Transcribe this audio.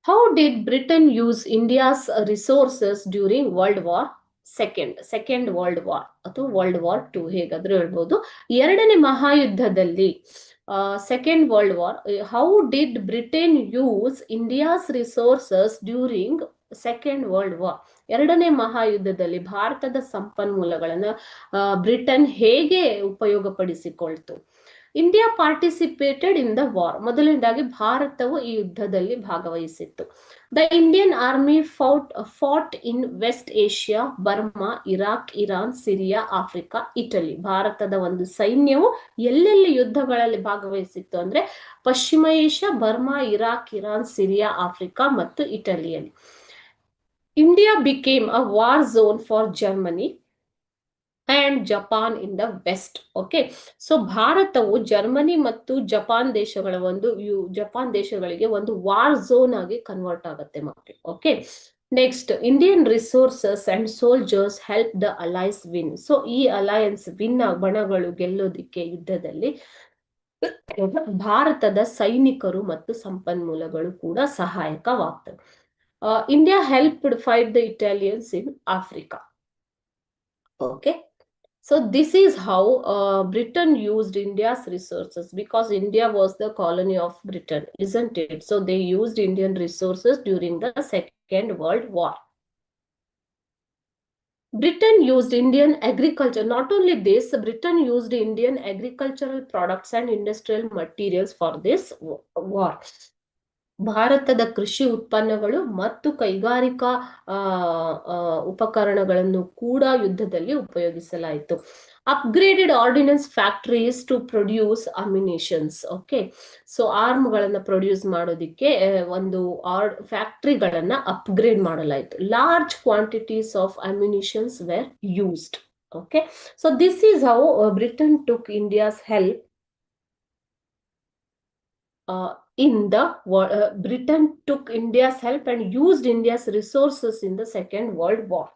How did Britain use India's resources during World War second world war ಅಥವಾ world war 2 ಹೇಗಾದ್ರೂ ಹೇಳ್ಬೋದು. ಎರಡನೇ ಮಹಾಯುದ್ಧದಲ್ಲಿ second world war, how did Britain use India's resources during second world war? ಎರಡನೇ ಮಹಾಯುದ್ಧದಲ್ಲಿ ಭಾರತದ ಸಂಪನ್ಮೂಲಗಳನ್ನ ಬ್ರಿಟನ್ ಹೇಗೆ ಉಪಯೋಗಪಡಿಸಿಕೊಳ್ತು? India participated in the war. ಮೊದಲನೇದಾಗಿ ಭಾರತವು ಈ ಯುದ್ಧದಲ್ಲಿ ಭಾಗವಹಿಸಿತ್ತು. The Indian army fought in west Asia, Burma, Iraq, Iran, Syria, Africa, Italy. ಭಾರತದ ಒಂದು ಸೈನ್ಯವು ಎಲ್ಲೆಲ್ಲಿ ಯುದ್ಧಗಳಲ್ಲಿ ಭಾಗವಹಿಸಿತ್ತು ಅಂದ್ರೆ ಪಶ್ಚಿಮ Asia, Burma, Iraq, Iran, Syria, Africa ಮತ್ತು ಇಟಲಿಯಲ್ಲಿ. India became a war zone for Germany and Japan in the west. Okay, so ಭಾರತವು ಜರ್ಮನಿ ಮತ್ತು ಜಪಾನ್ ದೇಶಗಳಿಗೆ ಒಂದು ವಾರ್ ಝೋನ್ ಆಗಿ ಕನ್ವರ್ಟ್ ಆಗುತ್ತೆ ಮಕ್ಕಳು. Okay, next, Indian resources and soldiers help the alliance win. So ಈ ಅಲಯನ್ಸ್ ಬಣಗಳು ಗೆಲ್ಲೋದಿಕ್ಕೆ ಯುದ್ಧದಲ್ಲಿ ಭಾರತದ ಸೈನಿಕರು ಮತ್ತು ಸಂಪನ್ಮೂಲಗಳು ಕೂಡ ಸಹಾಯಕವಾಗ್ತವೆ. India helped fight the Italians in Africa. Okay, so this is how Britain used India's resources, because India was the colony of Britain, isn't it? So they used Indian resources during the Second World War. Britain used Indian agriculture. Not only this, Britain used Indian agricultural products and industrial materials for this war. ಭಾರತದ ಕೃಷಿ ಉತ್ಪನ್ನಗಳು ಮತ್ತು ಕೈಗಾರಿಕಾ ಉಪಕರಣಗಳನ್ನು ಕೂಡ ಯುದ್ಧದಲ್ಲಿ ಉಪಯೋಗಿಸಲಾಯಿತು. Upgraded ordnance factories to produce ammunitions. Okay, so ಆರ್ಮ್ಗಳನ್ನ ಪ್ರೊಡ್ಯೂಸ್ ಮಾಡೋದಿಕ್ಕೆ ಒಂದು ಫ್ಯಾಕ್ಟರಿಗಳನ್ನ ಅಪ್ಗ್ರೇಡ್ ಮಾಡಲಾಯಿತು. Large quantities of ammunitions were used. Okay, so this is how Britain took India's help Britain took India's help and used India's resources in the Second World War.